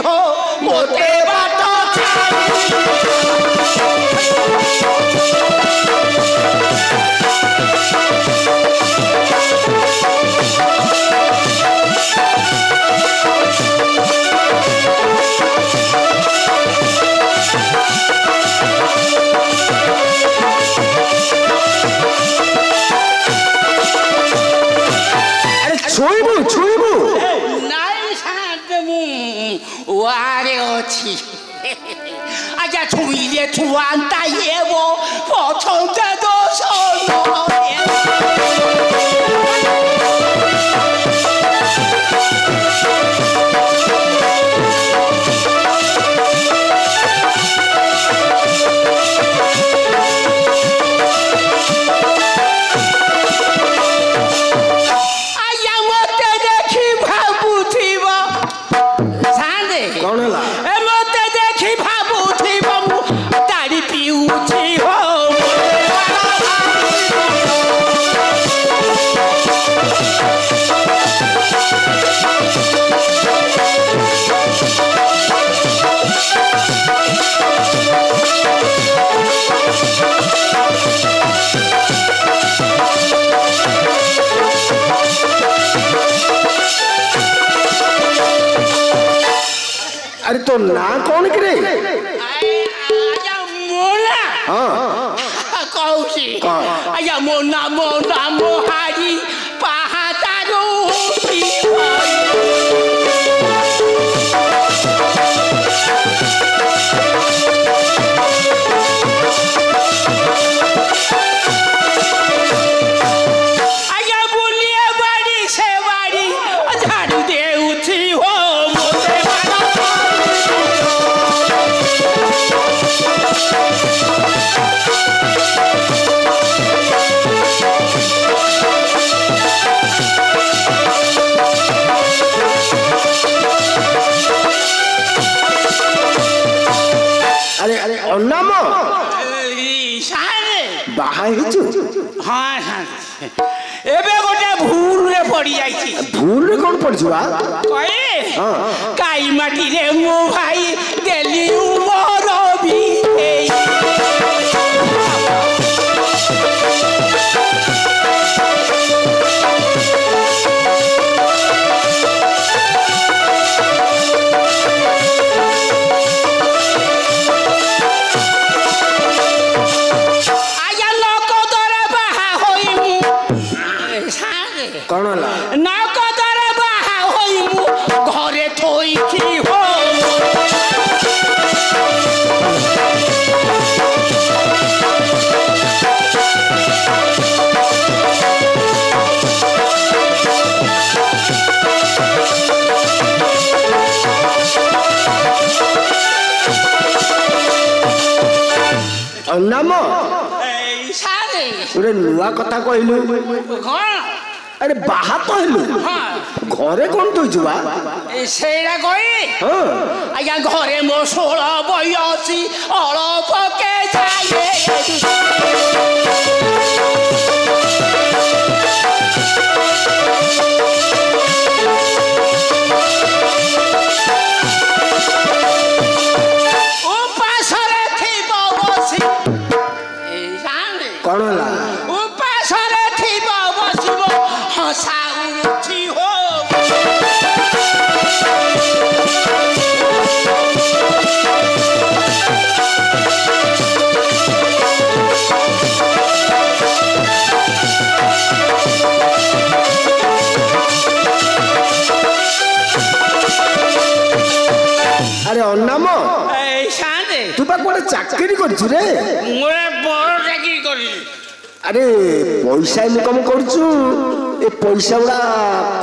हो मोटे बात ছুইবু নাই সাথে ওয়ারে অছি আচ্ছা ছুঁইলে ছুয়ান তাই এব পছন্দ দোষ अरे तो ना कौन करे मोना कौशी आया मोना मोना मोहारी पहातारो आया बोलिए बाड़ी से बाड़ी झाड़ू दे उठी हो अरे अरे अन्नाम बाहा हाँ हाँ एबे गोटे भूल रे पड़ी जाइछि भूल रे कोन पड़ जुआ कहे काई माटी रे मो भाई देली उमर भी कौन ला ना कदरे बाहा होई मु घरे थोई की हो अन्नाम ए सारे ओरे नुआ कथा कहलु कोन अरे बाहा तो हेलु घरे कौन तो जुआ सेरा गई आया घरे मो 16 बयसी अळप के जाए उपासरे थी बसी कौन ला उपासरे थी बसी हसा उठी हो अरे अन्नाम शांति तू बा कोड़े चाकरी करछु रे मोरे बड़ चाकरी करी अरे पैसा इनकम करछु ए पैसा उड़ा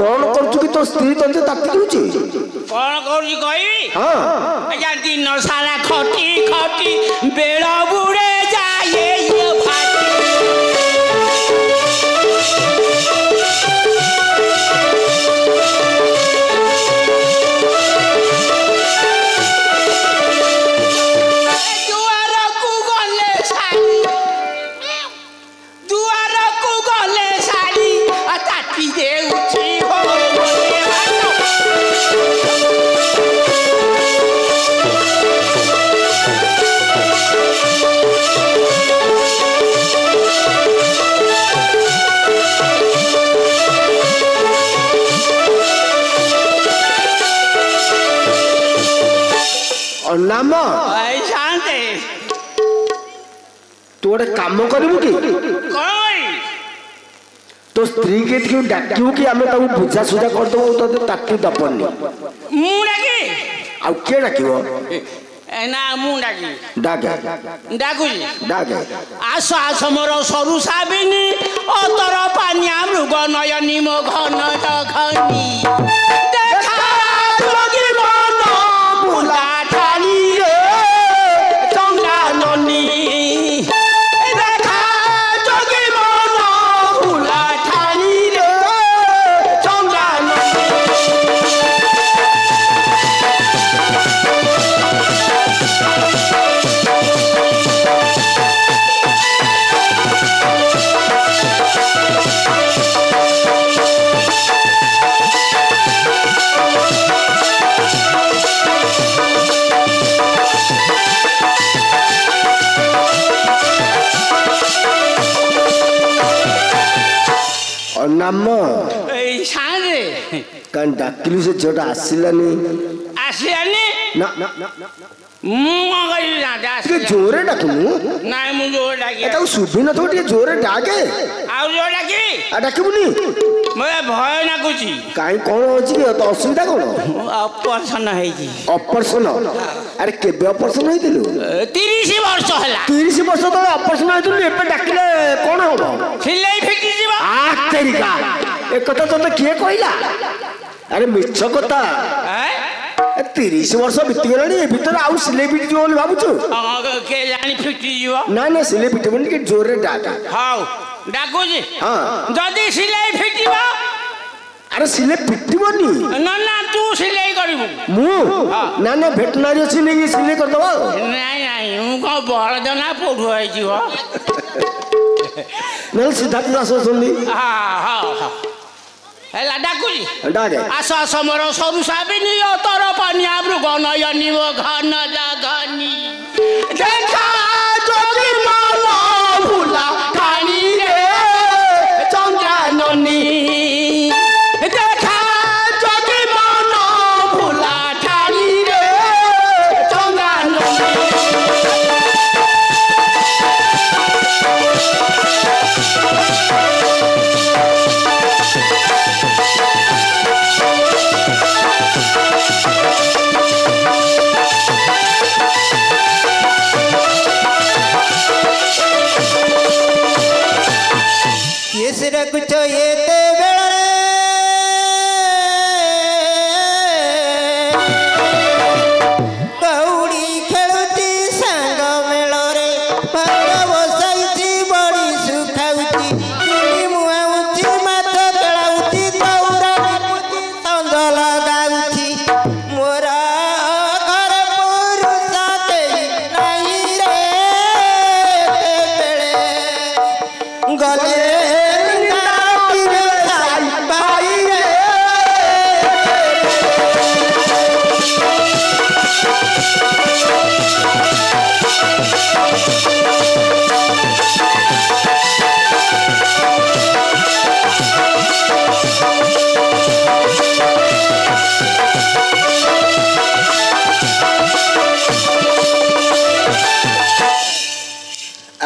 कौन करछु कि तो स्त्री तंते ताकि दउची कौन करी कही हां आजा दिन सारा खटी खटी बेड़ा बुड़े जाए ये फाटी नाम এই শান্তি तू गोटे काम करू कि কই तो स्त्री के क्यों डाक्यू कि आमे ताऊ बुझा सुझा कर दो तो ताकि दपनी ମୁଁ ଡାକି आ के डाकिबो ନା ମୁଁ ଡାକି डाके ଡାକୁଛି डाके ଆସ ଆସ ମୋର ସରୁ ସାବିନି ଅତର ପାନିଆ ମୃଗ ନୟନୀ ମୋ ଘନ ଘନି ଦେଖା ଯୋଗୀ ମନ ବୁଲା ଠାଣି ରେ ଚଙ୍ଗା ନନି ଦେଖା ଯୋଗୀ ମନ ବୁଲା ଠାଣି ରେ ଚଙ୍ଗା ନନି और नाम এই সাঁজে कान डाकिलु से जोटा आसिलानी ଆସିଲାନି ना ମୁଁ କଣ କରିବି ନା के जोरे डाकुनु ନାଇଁ ମୁଁ ଯୋଉ ଡାକି ए ताऊ सुबि न तो ଟିକେ जोरे डाके ଆଉ ଯୋଉ ଡାକି आ डाकिबुनी ମୋତେ ଭୟ ଲାଗୁଛି काई कोन होची के तो असुविधा कोन ଅପରେସନ ହେଇଛି ऑपरेशन अरे केबे ऑपरेशन होइतिलु 30 ବର୍ଷ ହେଲା 30 वर्ष तो ऑपरेशन होइतिलु एबे डाकिले कोन होबो ସିଲେଇ ଫିଟିଯିବ आ तेरिका ए कथा तो किए कहला अरे मिछ कथा ଏଁ? 30 वर्ष बीती गलानी ए भीतर आउ सिले बीती बोली भाबुछु କେ ଜାଣି ଫିଟିଯିବ ना ना सिले बीतबनी के जोरे डाका ହଉ ଡାକୁଛି हां ଯଦି ସିଲେଇ ଫିଟିବ अरे सिले पिटिबनी ନା ନା ତୁ ସିଲେଇ କରିବୁ मु ना ना भेटनारी अछि नहीं सिले कर दबा ନାଇଁ ନାଇଁ ମୁଁ କଣ ବଳଦ ନା ପୋଢୁ ହେଇଯିବ नल सिद्धार्थ दास सुनली ହେଲା ଡାକୁଛି डाके ଆସ ଆସ ମୋର ସରୁ ସାବିନି ତୋର ପାନିଆ ମୃଗ ନୟନୀ ମୋ ଘନ ଘନି ଦେଖା ଯୋଗୀ ମନ ଭୁଲା ଠାଣି ରେ ଚନ୍ଦ୍ରା ନନି ଦେଖା ଯୋଗୀ ମନ ଭୁଲା ଠାଣି ରେ ଚନ୍ଦ୍ରା ନନି येसरा कुछ येते बेळरे कौड़ी खेलुची सांग मेଳରେ ଭାତ ବସାଇଛି ବଡ଼ି ଶୁଖାଉଛି ଚୁଲି ମୁହାଉଛି ମାଛ କେଳାଉଛି ଚଉରା ଲିପୁଛି ସଞ୍ଜ ଲଗାଉଛି ମୋର ଘରେ ପୁରୁଷ କେହି ନାହିଁ ରେ କେତେବେଳେ ଗଲେ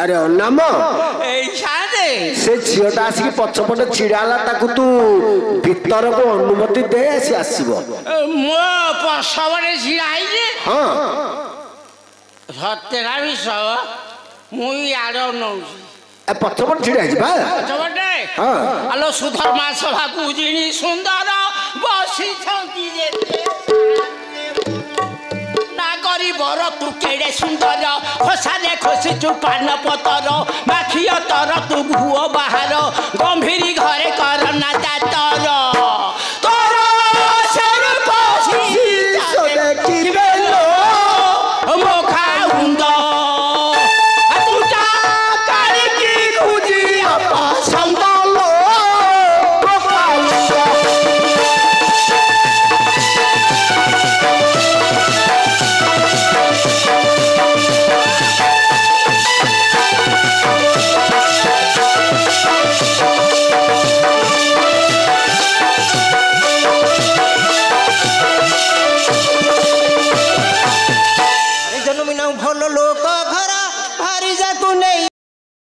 अरे नाम এই সাথে से झीटा आसिक पछपटे छिड़ाला ताकू तू भीतर को अनुमति दे से आसीबो ମୋ ପଛପଟେ ଛିଡ଼ା ହେଇଛି हां ସତେରା ବିଷୟ ମୁଁ ଇଆଡ଼ ନଉଛି ए पछपटे छिड़ा बा ପଛପଟେ हां ଆଲୋ ସୁଧର୍ମା ସଭାକୁ ଜିଣି ସୁନ୍ଦର ବସିଛନ୍ତି ଯେତେ ନା ଗରିବର ତୁ କେଡ଼େ ସୁନ୍ଦର ଖୋସାରେ ଖୋସିଛୁ ପାନ ପତର ମାଖିଅ ତର ତୁ ଭୁଅ ବାହାର ଗମ୍ଭୀରି ଘରେ କର ନା